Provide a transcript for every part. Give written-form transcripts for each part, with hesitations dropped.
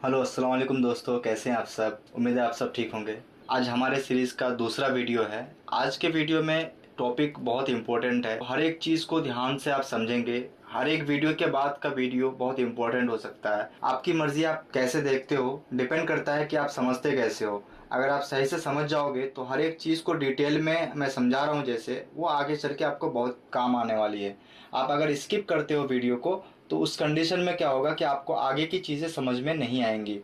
Hello अस्सलाम वालेकुम दोस्तों, कैसे हैं आप सब। उम्मीद है आप सब ठीक होंगे। आज हमारे सीरीज़ का दूसरा वीडियो है। आज के वीडियो में टॉपिक बहुत इम्पोर्टेंट है। हर एक चीज़ को ध्यान से आप समझेंगे। हर एक वीडियो के बाद का वीडियो बहुत इम्पोर्टेंट हो सकता है। आपकी मर्जी, आप कैसे देखते हो डिपेंड करता है कि आप समझते कैसे हो। अगर आप सही से समझ जाओगे तो हर एक चीज़ को डिटेल में मैं समझा रहा हूँ जैसे, वो आगे चल के आपको बहुत काम आने वाली है। आप अगर स्किप करते हो वीडियो को तो उस कंडीशन में क्या होगा कि आपको आगे की चीज़ें समझ में नहीं आएंगी।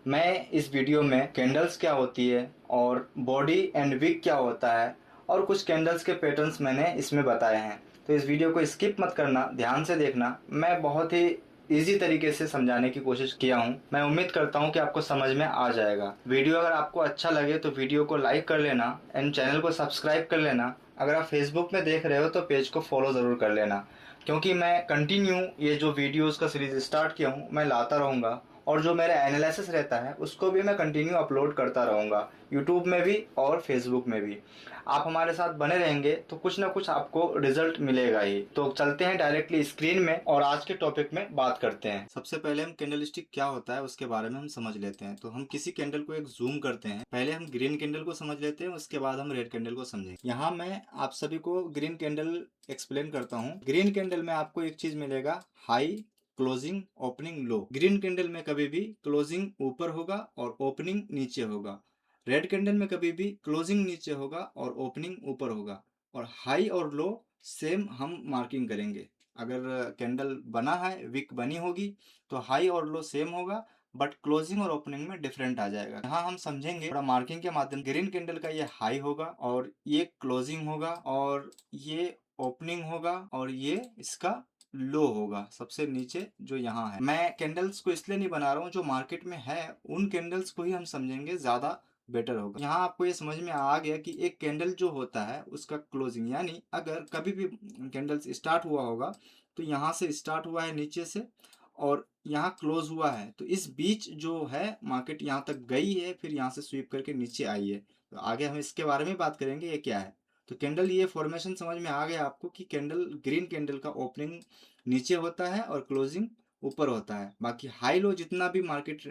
मैं इस वीडियो में कैंडल्स क्या होती है और बॉडी एंड विक क्या होता है और कुछ कैंडल्स के पैटर्न्स मैंने इसमें बताए हैं। तो इस वीडियो को स्किप मत करना, ध्यान से देखना। मैं बहुत ही इजी तरीके से समझाने की कोशिश किया हूँ। मैं उम्मीद करता हूँ कि आपको समझ में आ जाएगा। वीडियो अगर आपको अच्छा लगे तो वीडियो को लाइक कर लेना एंड चैनल को सब्सक्राइब कर लेना। अगर आप फेसबुक में देख रहे हो तो पेज को फॉलो ज़रूर कर लेना, क्योंकि मैं कंटिन्यू ये जो वीडियोस का सीरीज स्टार्ट किया हूँ मैं लाता रहूँगा। और जो मेरा एनालिसिस रहता है उसको भी मैं कंटिन्यू अपलोड करता रहूँगा, यूट्यूब में भी और फेसबुक में भी। आप हमारे साथ बने रहेंगे तो कुछ ना कुछ आपको रिजल्ट मिलेगा ही। तो चलते हैं डायरेक्टली स्क्रीन में और आज के टॉपिक में बात करते हैं। सबसे पहले हम कैंडल स्टिक क्या होता है उसके बारे में हम समझ लेते हैं। तो हम किसी कैंडल को एक जूम करते हैं। पहले हम ग्रीन कैंडल को समझ लेते हैं, उसके बाद हम रेड कैंडल को समझेंगे। यहाँ मैं आप सभी को ग्रीन कैंडल एक्सप्लेन करता हूँ। ग्रीन कैंडल में आपको एक चीज मिलेगा, हाई, क्लोजिंग, ओपनिंग, लो। ग्रीन कैंडल में कभी भी क्लोजिंग ऊपर होगा और ओपनिंग नीचे होगा। रेड कैंडल में कभी भी क्लोजिंग नीचे होगा और ओपनिंग ऊपर होगा। और हाई और लो सेम हम मार्किंग करेंगे। अगर कैंडल बना है, विक बनी होगी, तो हाई और लो सेम होगा, बट क्लोजिंग और ओपनिंग में डिफरेंट आ जाएगा। यहाँ हम समझेंगे थोड़ा मार्किंग के माध्यम। ग्रीन कैंडल का ये हाई होगा और ये क्लोजिंग होगा और ये ओपनिंग होगा और ये इसका लो होगा, सबसे नीचे जो यहाँ है। मैं कैंडल्स को इसलिए नहीं बना रहा हूँ, जो मार्केट में है उन कैंडल्स को ही हम समझेंगे, ज्यादा बेटर होगा। यहाँ आपको ये समझ में आ गया कि एक कैंडल जो होता है उसका क्लोजिंग, यानी अगर कभी भी कैंडल्स स्टार्ट हुआ होगा तो यहाँ से स्टार्ट हुआ है नीचे से और यहाँ क्लोज हुआ है, तो इस बीच जो है मार्केट यहाँ तक गई है, फिर यहाँ से स्वीप करके नीचे आई है। तो आगे हम इसके बारे में बात करेंगे ये क्या है। तो कैंडल, ये फॉर्मेशन समझ में आ गया आपको कि कैंडल, ग्रीन कैंडल का ओपनिंग नीचे होता है और क्लोजिंग ऊपर होता है। बाकी हाई लो जितना भी मार्केट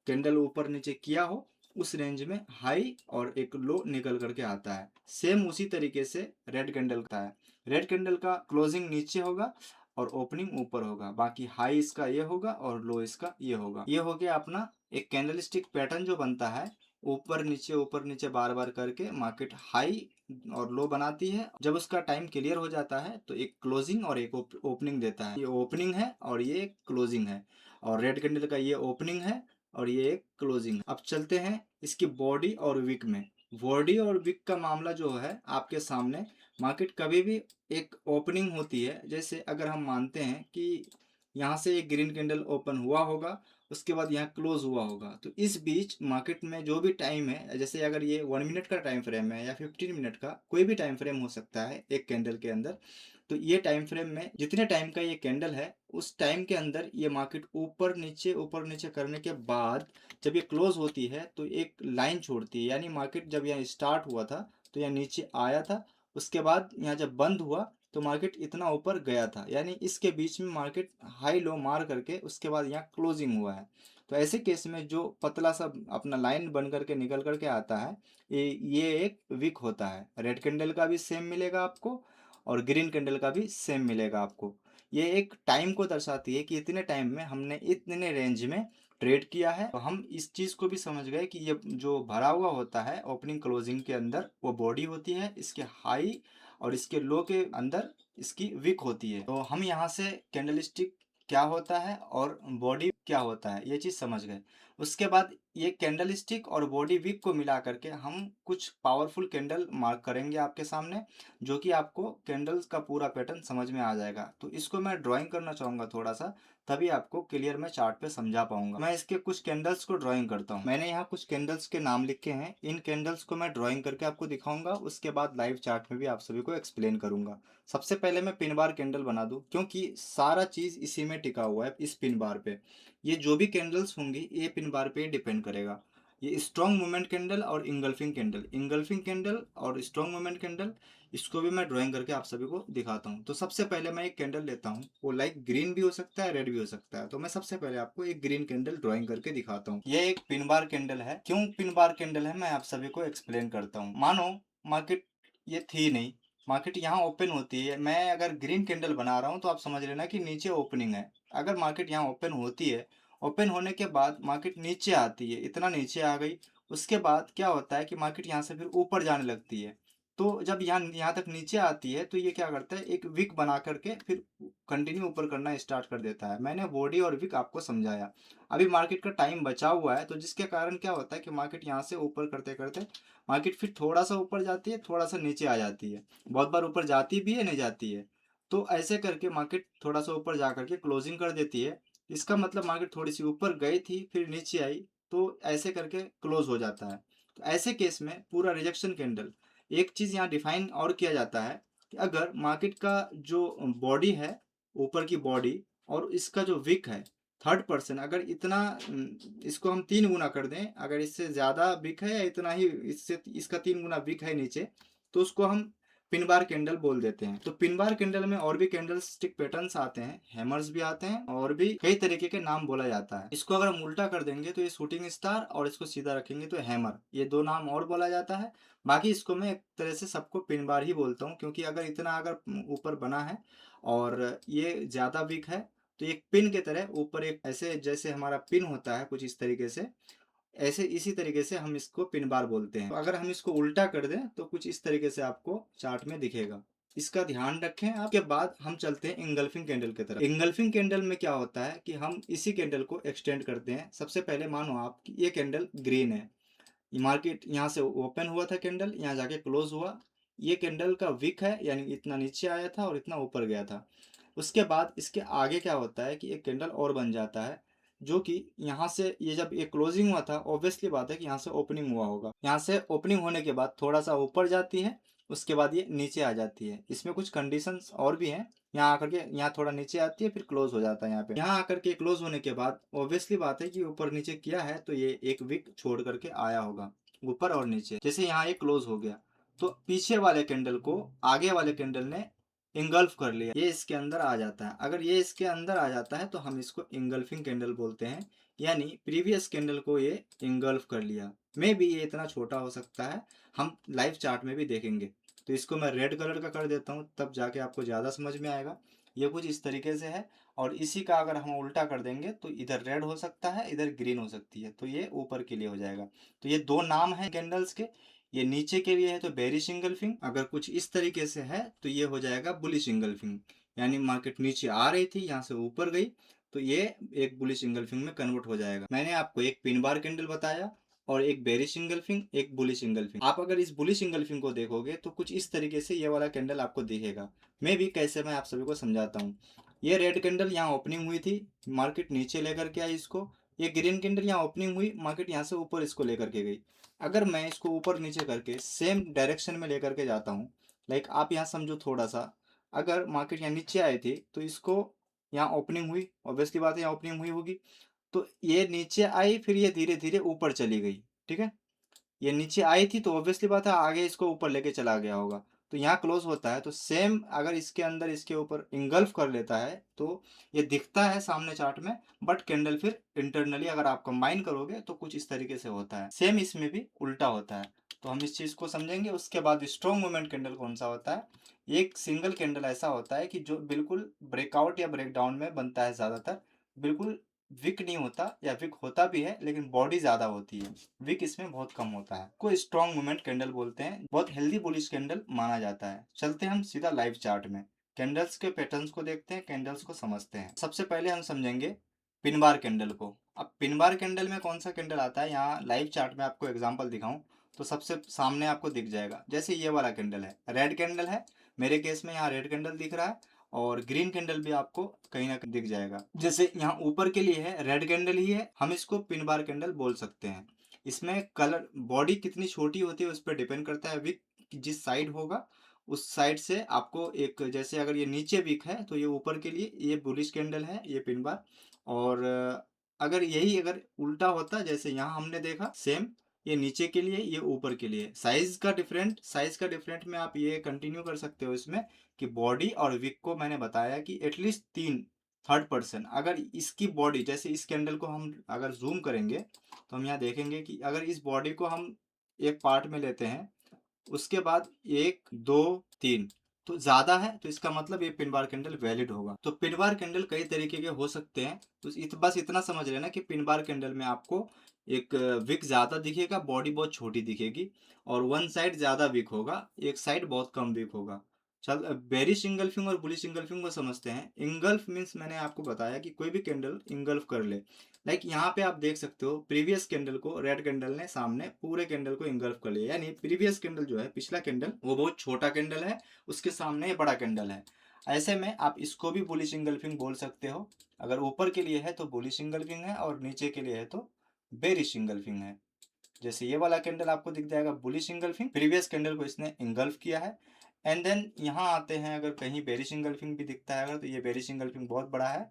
कैंडल ऊपर नीचे किया हो उस रेंज में हाई और एक लो निकल करके आता है। सेम उसी तरीके से रेड कैंडल का है। रेड कैंडल का क्लोजिंग नीचे होगा और ओपनिंग ऊपर होगा। बाकी हाई इसका ये होगा और लो इसका ये होगा। ये हो गया अपना एक कैंडल स्टिक पैटर्न जो बनता है, ऊपर नीचे बार बार करके मार्केट हाई और लो बनाती है। जब उसका टाइम क्लियर हो जाता है तो एक क्लोजिंग और एक ओपनिंग देता है। ये ओपनिंग है और ये क्लोजिंग है। और रेड कैंडल का ये ओपनिंग है और ये एक क्लोजिंग। अब चलते हैं इसकी बॉडी और विक में। बॉडी और विक का मामला जो है आपके सामने, मार्केट कभी भी एक ओपनिंग होती है। जैसे अगर हम मानते हैं कि यहाँ से एक ग्रीन कैंडल ओपन हुआ होगा, उसके बाद यहाँ क्लोज हुआ होगा, तो इस बीच मार्केट में जो भी टाइम है, जैसे अगर ये 1 मिनट का टाइम फ्रेम है या 15 मिनट का, कोई भी टाइम फ्रेम हो सकता है एक कैंडल के अंदर। तो ये टाइम फ्रेम में जितने टाइम का ये कैंडल है उस टाइम के अंदर ये मार्केट ऊपर नीचे करने के बाद जब ये क्लोज होती है तो एक लाइन छोड़ती है। यानी मार्केट जब यहाँ स्टार्ट हुआ था तो यहाँ नीचे आया था, उसके बाद यहाँ जब बंद हुआ तो मार्केट इतना ऊपर गया था। यानी इसके बीच में मार्केट हाई लो मार करके उसके बाद यहाँ क्लोजिंग हुआ है। तो ऐसे केस में जो पतला सा अपना लाइन बन करके निकल करके आता है, ये एक विक होता है। रेड कैंडल का भी सेम मिलेगा आपको और ग्रीन कैंडल का भी सेम मिलेगा आपको। ये एक टाइम को दर्शाती है कि इतने टाइम में हमने इतने रेंज में ट्रेड किया है। तो हम इस चीज को भी समझ गए कि ये जो भरा हुआ होता है ओपनिंग क्लोजिंग के अंदर, वो बॉडी होती है। इसके हाई और इसके लो के अंदर इसकी विक होती है। तो हम यहाँ से कैंडल स्टिक क्या होता है और बॉडी क्या होता है ये चीज समझ गए। उसके बाद ये कैंडल स्टिक और बॉडी विक को मिला करके हम कुछ पावरफुल कैंडल मार्क करेंगे आपके सामने, जो कि आपको कैंडल्स का पूरा पैटर्न समझ में आ जाएगा। तो इसको मैं ड्राइंग करना चाहूंगा थोड़ा सा, तभी आपको क्लियर मैं चार्ट पे समझा पाऊंगा। मैं इसके कुछ कैंडल्स को ड्राइंग करता हूँ। मैंने यहाँ कुछ कैंडल्स के नाम लिखे हैं, इन कैंडल्स को मैं ड्राइंग करके आपको दिखाऊंगा। उसके बाद लाइव चार्ट में भी आप सभी को एक्सप्लेन करूंगा। सबसे पहले मैं पिन बार कैंडल बना दूं, क्योंकि सारा चीज इसी में टिका हुआ है, इस पिन बार पे। ये जो भी कैंडल्स होंगी ये पिन बार पे डिपेंड करेगा। ये स्ट्रॉन्ग मूवमेंट कैंडल और इंगल्फिंग कैंडल और स्ट्रॉन्ग मूवमेंट कैंडल, इसको भी मैं ड्राइंग करके आप सभी को दिखाता हूँ। तो सबसे पहले मैं एक कैंडल लेता हूँ, वो लाइक ग्रीन भी हो सकता है, रेड भी हो सकता है। तो मैं सबसे पहले आपको एक ग्रीन कैंडल ड्राइंग करके दिखाता हूँ। ये एक पिन बार कैंडल है। क्यों पिन बार कैंडल है मैं आप सभी को एक्सप्लेन करता हूँ। मानो मार्केट ये थी नहीं, मार्केट यहाँ ओपन होती है। मैं अगर ग्रीन कैंडल बना रहा हूँ तो आप समझ लेना कि नीचे ओपनिंग है। अगर मार्केट यहाँ ओपन होती है, ओपन होने के बाद मार्केट नीचे आती है, इतना नीचे आ गई, उसके बाद क्या होता है कि मार्केट यहाँ से फिर ऊपर जाने लगती है। तो जब यहाँ तक नीचे आती है तो ये क्या करता है, एक विक बना करके फिर कंटिन्यू ऊपर करना स्टार्ट कर देता है। मैंने बॉडी और विक आपको समझाया। अभी मार्केट का टाइम बचा हुआ है, तो जिसके कारण क्या होता है कि मार्केट यहाँ से ऊपर करते करते मार्केट फिर थोड़ा सा ऊपर जाती है, थोड़ा सा नीचे आ जाती है, बहुत बार ऊपर जाती भी है, नहीं जाती है। तो ऐसे करके मार्केट थोड़ा सा ऊपर जा करके क्लोजिंग कर देती है। इसका मतलब मार्केट थोड़ी सी ऊपर गई थी, फिर नीचे आई, तो ऐसे करके क्लोज हो जाता है। तो ऐसे केस में पूरा रिजेक्शन कैंडल, एक चीज़ यहाँ डिफाइन और किया जाता है कि अगर मार्केट का जो बॉडी है, ऊपर की बॉडी, और इसका जो विक है, थर्ड पर्सन, अगर इतना इसको हम 3 गुना कर दें, अगर इससे ज़्यादा विक है या इतना ही इससे इसका 3 गुना विक है नीचे, तो उसको हम पिन बार कैंडल बोल देते हैं। तो पिन बार कैंडल में और भी कैंडल स्टिक पैटर्न्स आते हैं, हैमर्स भी आते हैं, और भी कई तरीके के नाम बोला जाता है। इसको अगर हम उल्टा कर देंगे तो ये शूटिंग स्टार, और इसको सीधा रखेंगे तो हैमर, ये 2 नाम और बोला जाता है। बाकी इसको मैं एक तरह से सबको पिन बार ही बोलता हूँ, क्योंकि अगर इतना अगर ऊपर बना है और ये ज़्यादा वीक है, तो एक पिन के तरह ऊपर एक ऐसे जैसे हमारा पिन होता है कुछ इस तरीके से, ऐसे इसी तरीके से हम इसको पिन बार बोलते हैं। तो अगर हम इसको उल्टा कर दें तो कुछ इस तरीके से आपको चार्ट में दिखेगा। इसका ध्यान रखें। आपके बाद हम चलते हैं इंगल्फिंग कैंडल की तरफ। इंगल्फिंग कैंडल में क्या होता है कि हम इसी कैंडल को एक्सटेंड करते हैं। सबसे पहले मानो आप कि ये कैंडल ग्रीन है, मार्केट यहाँ से ओपन हुआ था, कैंडल यहाँ जाके क्लोज हुआ, ये कैंडल का विक है, यानी इतना नीचे आया था और इतना ऊपर गया था। उसके बाद इसके आगे क्या होता है कि एक कैंडल और बन जाता है, जो कि यहाँ से ये जब ये क्लोजिंग हुआ था, ऑब्वियसली बात है कि यहाँ से ओपनिंग हुआ होगा। यहाँ से ओपनिंग होने के बाद थोड़ा सा ऊपर जाती है, उसके बाद ये नीचे आ जाती है। इसमें कुछ कंडीशंस और भी हैं। यहाँ आकर के यहाँ थोड़ा नीचे आती है, फिर क्लोज हो जाता है यहाँ पे। यहाँ आकर के क्लोज होने के बाद ऑब्वियसली बात है कि ऊपर नीचे किया है, तो ये एक विक छोड़ करके आया होगा ऊपर और नीचे। जैसे यहाँ ये क्लोज हो गया, तो पीछे वाले कैंडल को आगे वाले कैंडल ने इंगल्फ कर लिया, ये इसके अंदर आ जाता है। अगर ये इसके अंदर आ जाता है तो हम इसको इंगल्फिंग कैंडल बोलते हैं, यानी प्रीवियस कैंडल को ये इंगल्फ कर लिया। मे भी ये इतना छोटा हो सकता है, हम लाइव चार्ट में भी देखेंगे। तो इसको मैं रेड कलर का कर देता हूँ, तब जाके आपको ज़्यादा समझ में आएगा। ये कुछ इस तरीके से है, और इसी का अगर हम उल्टा कर देंगे तो इधर रेड हो सकता है, इधर ग्रीन हो सकती है, तो ये ऊपर के लिए हो जाएगा। तो ये 2 नाम है कैंडल्स के। ये नीचे के लिए है तो बेरिश इंगल्फिंग, अगर कुछ इस तरीके से है तो ये हो जाएगा बुलिश इंगल्फिंग, यानी मार्केट नीचे आ रही थी, यहाँ से ऊपर गई, तो ये एक बुलिश इंगल्फिंग में कन्वर्ट हो जाएगा। मैंने आपको एक पिन बार कैंडल बताया, और एक बेरिश इंगल्फिंग, एक बुलिश इंगल्फिंग। आप अगर इस बुलिश इंगल्फिंग को देखोगे तो कुछ इस तरीके से ये वाला कैंडल आपको दिखेगा। मैं भी कैसे मैं आप सभी को समझाता हूँ। ये रेड कैंडल यहाँ ओपनिंग हुई थी, मार्केट नीचे लेकर के आई इसको। ये ग्रीन कैंडल यहाँ ओपनिंग हुई, मार्केट यहाँ से ऊपर इसको लेकर के गई। अगर मैं इसको ऊपर नीचे करके सेम डायरेक्शन में लेकर के जाता हूँ, लाइक आप यहाँ समझो थोड़ा सा, अगर मार्केट यहाँ नीचे आए थे तो इसको यहाँ ओपनिंग हुई, ऑब्वियसली बात है यहाँ ओपनिंग हुई होगी, तो ये नीचे आई, फिर ये धीरे धीरे ऊपर चली गई। ठीक है, ये नीचे आई थी तो ऑब्वियसली बात है आगे इसको ऊपर लेके चला गया होगा, तो यहाँ क्लोज होता है। तो सेम अगर इसके अंदर इसके ऊपर इंगल्फ कर लेता है तो ये दिखता है सामने चार्ट में, बट कैंडल फिर इंटरनली अगर आप कंबाइन करोगे तो कुछ इस तरीके से होता है। सेम इसमें भी उल्टा होता है, तो हम इस चीज़ को समझेंगे। उसके बाद स्ट्रॉन्ग मूवमेंट कैंडल कौन सा होता है? एक सिंगल कैंडल ऐसा होता है कि जो बिल्कुल ब्रेकआउट या ब्रेकडाउन में बनता है, ज़्यादातर बिल्कुल विक नहीं होता, या विक होता भी है लेकिन बॉडी ज्यादा होती है, विक इसमें बहुत कम होता है। को स्ट्रॉन्ग मूवमेंट कैंडल बोलते हैं, बहुत हेल्दी बुलिश कैंडल माना जाता है। चलते हैं हम सीधा लाइव चार्ट में, कैंडल्स के पैटर्न्स को देखते हैं, कैंडल्स को समझते हैं। सबसे पहले हम समझेंगे पिन बार कैंडल को। अब पिन बार कैंडल में कौन सा कैंडल आता है, यहाँ लाइव चार्ट में आपको एग्जांपल दिखाऊं तो सबसे सामने आपको दिख जाएगा। जैसे ये वाला कैंडल है, रेड कैंडल है, मेरे केस में यहाँ रेड कैंडल दिख रहा है, और ग्रीन कैंडल भी आपको कहीं ना कहीं दिख जाएगा। जैसे यहाँ ऊपर के लिए है रेड कैंडल ही है, हम इसको पिन बार कैंडल बोल सकते हैं। इसमें कलर बॉडी कितनी छोटी होती है उस पर डिपेंड करता है, विक जिस साइड होगा उस साइड से आपको एक, जैसे अगर ये नीचे विक है तो ये ऊपर के लिए ये बुलिश कैंडल है, ये पिन बार। और अगर यही अगर उल्टा होता, जैसे यहाँ हमने देखा सेम, ये नीचे के लिए ये ऊपर के लिए, साइज का डिफरेंट में आप ये कंटिन्यू कर सकते हो इसमें कि बॉडी और विक को मैंने बताया कि एटलीस्ट 3/3 अगर इसकी बॉडी, जैसे इस कैंडल को हम अगर जूम करेंगे तो हम यहाँ देखेंगे कि अगर इस बॉडी को हम एक पार्ट में लेते हैं, उसके बाद 1 2 3 तो ज्यादा है, तो इसका मतलब ये पिन बार कैंडल वैलिड होगा। तो पिन बार कैंडल कई तरीके के हो सकते हैं, तो बस इतना समझ लेना कि पिन बार कैंडल में आपको एक विक ज्यादा दिखेगा, बॉडी बहुत छोटी दिखेगी, और वन साइड ज्यादा विक होगा, एक साइड बहुत कम विक होगा। चल बेरिश इंगल्फिंग और बुलिश इंगल्फिंग को समझते हैं। इंगल्फ मीन्स मैंने आपको बताया कि कोई भी कैंडल इंगल्फ कर ले। लाइक यहाँ पे आप देख सकते हो प्रीवियस कैंडल को रेड कैंडल ने सामने पूरे कैंडल को इंगल्फ कर लिया, यानी प्रीवियस कैंडल जो है, पिछला कैंडल, वो बहुत छोटा कैंडल है, उसके सामने बड़ा कैंडल है। ऐसे में आप इसको भी बुलिश इंगल्फिंग बोल सकते हो। अगर ऊपर के लिए है तो बुलिश इंगल्फिंग है, और नीचे के लिए है तो बेरिश इंगल्फिंग है। जैसे ये वाला कैंडल आपको दिख जाएगा बुलिश इंगल्फिंग, प्रीवियस कैंडल को इसने इंगल्फ किया है। एंड देन यहाँ आते हैं, अगर कहीं बेरिश इंगल्फिंग भी दिखता है अगर, तो ये बेरिश इंगल्फिंग बहुत बड़ा है।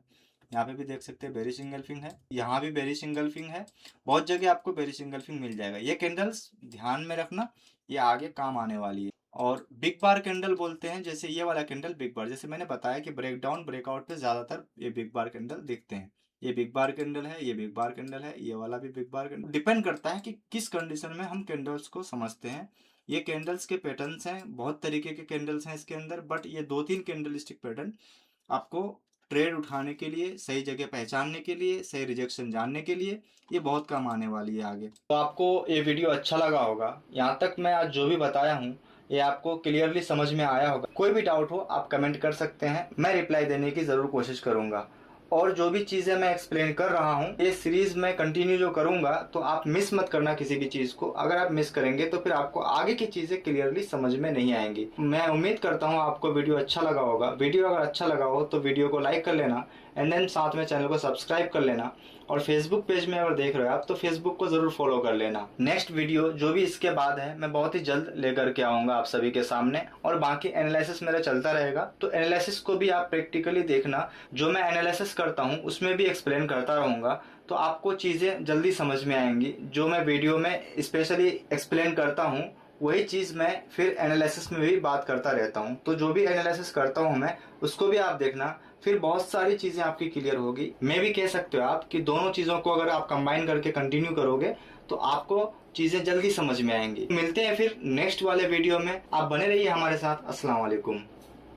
यहाँ पे भी देख सकते हैं बेरिश इंगल्फिंग है, यहाँ भी बेरिश इंगल्फिंग है, बहुत जगह आपको बेरिश इंगल्फिंग मिल जाएगा। ये कैंडल्स ध्यान में रखना, ये आगे काम आने वाली है। और बिग बार कैंडल बोलते हैं, जैसे ये वाला कैंडल बिग बार, जैसे मैंने बताया कि ब्रेकडाउन ब्रेकआउट पे ज्यादातर ये बिग बार कैंडल दिखते हैं। ये बिग बार कैंडल है, ये बिग बार कैंडल है, ये वाला भी बिग बार कैंडल। डिपेंड करता है कि किस कंडीशन में हम कैंडल्स को समझते हैं। ये कैंडल्स के पैटर्न्स हैं, बहुत तरीके के कैंडल्स हैं इसके अंदर, बट ये 2-3 कैंडलस्टिक पैटर्न आपको ट्रेड उठाने के लिए, सही जगह पहचानने के लिए, सही रिजेक्शन जानने के लिए ये बहुत काम आने वाली है आगे। तो आपको ये वीडियो अच्छा लगा होगा, यहाँ तक मैं आज जो भी बताया हूँ ये आपको क्लियरली समझ में आया होगा। कोई भी डाउट हो आप कमेंट कर सकते हैं, मैं रिप्लाई देने की जरूर कोशिश करूंगा। और जो भी चीजें मैं एक्सप्लेन कर रहा हूँ, ये सीरीज में कंटिन्यू जो करूंगा, तो आप मिस मत करना किसी भी चीज को। अगर आप मिस करेंगे तो फिर आपको आगे की चीजें क्लियरली समझ में नहीं आएंगी। मैं उम्मीद करता हूँ आपको वीडियो अच्छा लगा होगा। वीडियो अगर अच्छा लगा हो तो वीडियो को लाइक कर लेना, एंड देन साथ में चैनल को सब्सक्राइब कर लेना, और फेसबुक पेज में अगर देख रहे हो आप तो फेसबुक को जरूर फॉलो कर लेना। नेक्स्ट वीडियो जो भी इसके बाद है मैं बहुत ही जल्द लेकर के आऊंगा आप सभी के सामने, और बाकी एनालिसिस मेरा चलता रहेगा, तो एनालिसिस को भी आप प्रैक्टिकली देखना। जो मैं एनालिसिस करता हूँ उसमें भी एक्सप्लेन करता रहूंगा, तो आपको चीजें जल्दी समझ में आएंगी। जो मैं वीडियो में स्पेशली एक्सप्लेन करता हूँ वही चीज मैं फिर एनालिसिस में भी बात करता रहता हूँ। तो जो भी एनालिसिस करता हूँ मैं, उसको भी आप देखना, फिर बहुत सारी चीजें आपकी क्लियर होगी। मैं भी कह सकते हो आप कि दोनों चीजों को अगर आप कंबाइन करके कंटिन्यू करोगे तो आपको चीजें जल्दी समझ में आएंगी। मिलते हैं फिर नेक्स्ट वाले वीडियो में, आप बने रहिए हमारे साथ। अस्सलाम वालेकुम।